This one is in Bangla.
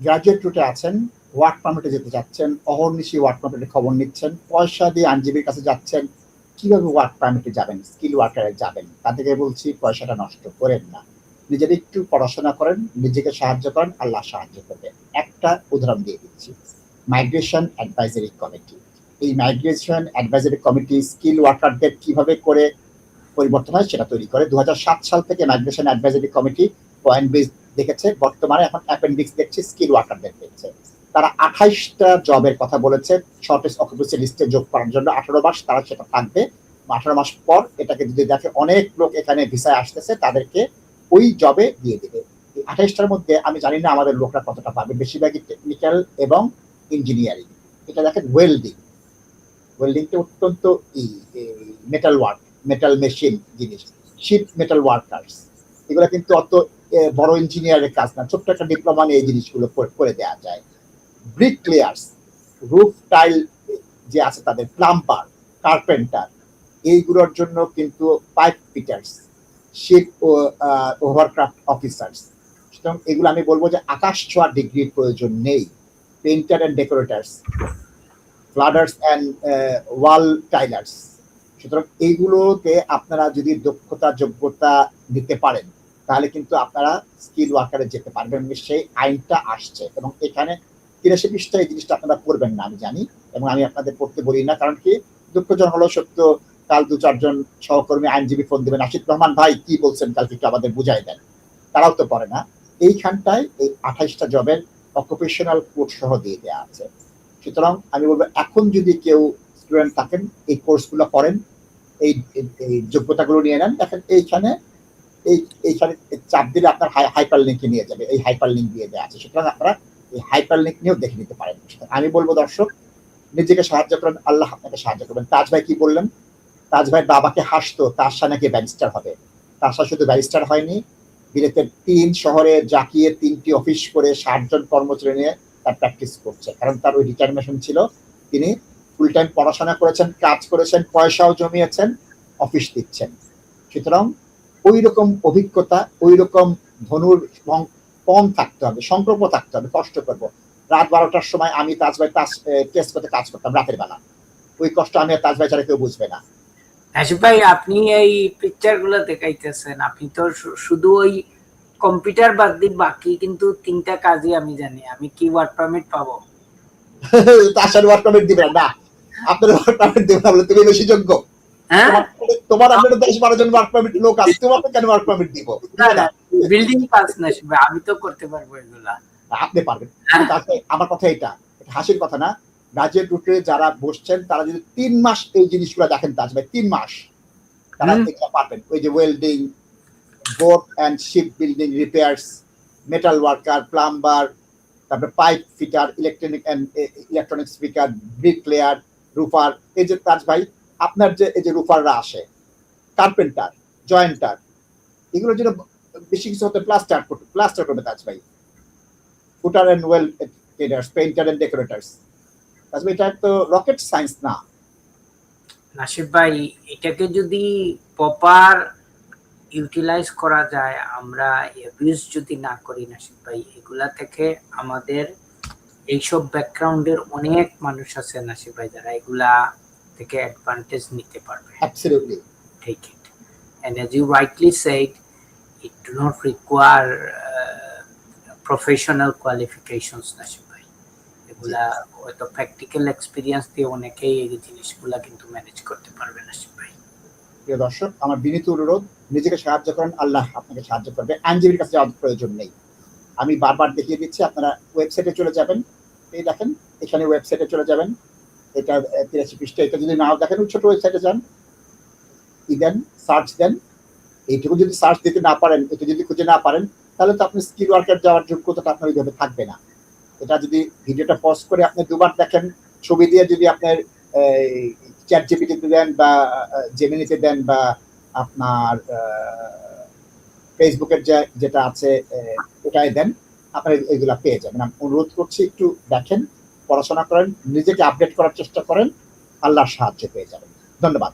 গ্রাজুয়েট রুটে আছেন, ওয়ার্ক পারমিটে যেতে চাচ্ছেন, অহর্নিশি ওয়ার্ক পারমিটের খবর নিচ্ছেন, পয়সা দিয়ে আইনজীবীর কাছে যাচ্ছেন, কিভাবে ওয়ার্ক পারমিটে যাবেন, স্কিল ওয়ার্কারে যাবেন, তাদেরকে বলছি পয়সাটা নষ্ট করেন না, নিজের একটু পড়াশোনা করেন, নিজেকে সাহায্য করেন, আল্লাহ সাহায্য করবে। একটা উদাহরণ দিয়ে দিচ্ছি, মাইগ্রেশন অ্যাডভাইজারি কমিটি। এই মাইগ্রেশন অ্যাডভাইজারি কমিটি স্কিল ওয়ার্কারদের কিভাবে করে পরিবর্তন হয় সেটা তৈরি করে। 2007 সাল থেকে migration advisory committee point base দেখেছে, বর্তমানে এখন অ্যাপেন্ডিক্স দেখছে, স্কিল ওয়ার্কারদের দেখছে। তারা 28টা জবের কথা বলেছে শর্টেজ অকুপেন্সি লিস্টে যোগ করার জন্য। 18 মাস তারা সেটা থাকবে। 18 মাস পর এটাকে যদি দেখে অনেক লোক এখানে ভিসায় আসতেছে, তাদেরকে ওই জবে দিয়ে দেবে। এই 28টার মধ্যে আমি জানি না আমাদের লোকরা কতটা পাবে, বেশিরভাগই টেকনিক্যাল এবং ইঞ্জিনিয়ারিং। এটা দেখেন ওয়েল্ডিং, ওয়েল্ডিংটা অত্যন্ত মেটাল ওয়ার্ক, মেটাল মেশিন জিনিস, শিপ মেটাল ওয়ার্কার্স, এগুলো কিন্তু অত বড় ইঞ্জিনিয়ারের কাজ না, ছোট্ট একটা ডিপ্লোমা নিয়ে এই জিনিসগুলো করে দেওয়া যায়। ব্রিক ক্লিয়ার্স, রুফ টাইল যে আছে তাদের, প্লাম্বার, কার্পেন্টার, এইগুলোর জন্য কিন্তু পাইপ ফিটার্স, শিপ ওভারক্রাফট অফিসার্স। সুতরাং এগুলো আমি বলবো যে আকাশ ছোঁয়া ডিগ্রির প্রয়োজন নেই। Painter and decorators, floorers and wall tilers. সুতরাং এইগুলোতে আপনারা যদি দক্ষতা যোগ্যতা দিতে পারেন তাহলে কিন্তু আপনারা স্কিল ওয়ার্কারে যেতে পারবেন। সেই আইনটা আসছে এবং এখানে 83 পৃষ্ঠায় এই জিনিসটা আপনারা পড়বেন না আমি জানি, এবং আমি আপনাদের পড়তে বলি না, কারণ কি দুঃখজন হলো সত্য, কাল 2-4 জন সহকর্মী আইনজীবী ফোন দেবেন, আশিক রহমান ভাই কি বলছেন কালকে একটু আমাদের বুঝাই দেন, তারাও তো পড়ে না। এইখানটায় এই 28টা জবের অকুপেশনাল কোড সহ দিয়ে দেওয়া আছে। সুতরাং আমি বলবো এখন যদি কেউ স্টুডেন্ট থাকেন এই কোর্সগুলো করেন, এই যোগ্যতাগুলো নিয়ে নেন। দেখেন এইখানে এইখানে চাপ দিলে আপনার হাইপার লিঙ্কে নিয়ে যাবে, এই হাইপার লিঙ্ক দিয়ে দেওয়া আছে। সুতরাং আপনারা এই হাইপার লিঙ্ক নিয়েও দেখে নিতে পারেন। আমি বলবো দর্শক, নিজেকে সাহায্য করেন, আল্লাহ আপনাকে সাহায্য করবেন। তাজ ভাই কি বললেন, তাজ ভাই বাবাকে হাসতো, তার নাকি ব্যারিস্টার হবে। তার শুধু ব্যারিস্টার হয়নি, বিলেতের 3 শহরে জাকিয়ে 3টি অফিস করে 60 জন কর্মচারী নিয়ে তার প্র্যাকটিস করছে, কারণ তার ওই ডিটারমিনেশন ছিল। তিনি ফুল টাইম পড়াশোনা করেছেন, কাজ করেছেন, পয়সাও জমিয়েছেন, অফিস দিচ্ছেন। সুতরাং ওই রকম অভিজ্ঞতা, ওই রকম ধনুর কম থাকতে হবে, সংকল্প থাকতে হবে। কষ্ট করবো, রাত 12টার সময় আমি তাজ ভাই টেস্ট করতে কাজ করতাম রাতের বেলা, ওই কষ্ট আমি তাজ ভাই ছাড়া কেউ বুঝবে না। হাসিব ভাই, আপনি এই পিকচার গুলো দেখাইতেছেন, আপনি তো শুধু ওই কম্পিউটার বাদ দিয়ে বাকি কিন্তু 3টা কাজই আমি জানি। আমি কি ওয়ার্ক পারমিট পাবো? তার ওয়ার্ক পারমিট দিবেন না, আপনার ওয়ার্ক পারমিট দিবেন না বলে তুমি বেশি যোগ্য? তোমার আপনার 10-12 জন ওয়ার্ক পারমিট লোক আছে, তোমাকে কেন ওয়ার্ক পারমিট দিব? বিল্ডিং পাস না, আমি তো করতে পারবো এগুলা। আপনি পারবেন। আমার কথা এটা হাসির কথা না। গ্রাজুয়েট রুটে যারা বসছেন তারা যদি 3 মাস এই জিনিসগুলো দেখেন তাজ ভাই, 3 মাস তারা এগুলো পারবেন। ওই যে welding, boat and ship building repairs, metal worker, plumber, তারপরে pipe fitter, electronic speaker, bricklayer, roofer. এই যে তাজ ভাই আপনার যে এই যে রুফাররা আসে, কার্পেন্টার, জয়েন্টার, এগুলোর জন্য বেশি কিছু হতে প্লাস্টার করবে তাজ ভাই। Footer and well traders, painter and decorators. Taj ভাই এটা তো রকেট সায়েন্স না। নাসিব ভাই, এটাকে যদি প্রপার ইউটিলাইজ করা যায়, আমরা অ্যাবিউজ যদি না করি নাসিব ভাই, এগুলা থেকে আমাদের এইসব ব্যাকগ্রাউন্ডের অনেক মানুষ আছে নাসিব ভাই যারা এগুলা থেকে অ্যাডভান্টেজ নিতে পারবে। Absolutely. Take it. And as you rightly said, it do not require professional qualifications নাসিব ভাই। এগুলা হয়তো প্র্যাকটিক্যাল এক্সপিরিয়েন্স দিয়ে অনেকেই এই জিনিসগুলা কিন্তু ম্যানেজ করতে পারবে নাসিব ভাই। প্রিয় দর্শক, আমার বিনীত অনুরোধ, নিজেকে সাহায্য করেন, আল্লাহ আপনাকে সাহায্য করবে। আইনজীবীর কাছে যাওয়ার প্রয়োজন নেই, আমি বারবার দেখিয়ে দিচ্ছি। আপনারা ওয়েবসাইটে চলে যাবেন, এই দেখেন এখানে ওয়েবসাইটে চলে যাবেন, এটা 83 পৃষ্ঠা। এটা যদি নাও দেখেন ছোট ওয়েবসাইটে যান, দেন সার্চ দেন। এইটুকু যদি সার্চ দিতে না পারেন, এটা যদি খুঁজে না পারেন, তাহলে তো আপনি স্কিল ওয়ার্কার যাওয়ার যোগ্যতাটা আপনার ওইভাবে থাকবে না। এটা যদি ভিডিওটা পজ করে আপনি 2বার দেখেন, ছবি দিয়ে যদি আপনার চ্যাট জিপিটিতে দেন বা জেমিনিতে দেন বা আপনার ফেসবুকের যেটা আছে ওটাই দেন, আপনারা এগুলা পেয়ে যাবেন। আমি অনুরোধ করছি একটু দেখেন, পড়াশোনা করেন, নিজেকে আপডেট করার চেষ্টা করেন, আল্লাহর সাহায্য পেয়ে যাবেন। ধন্যবাদ।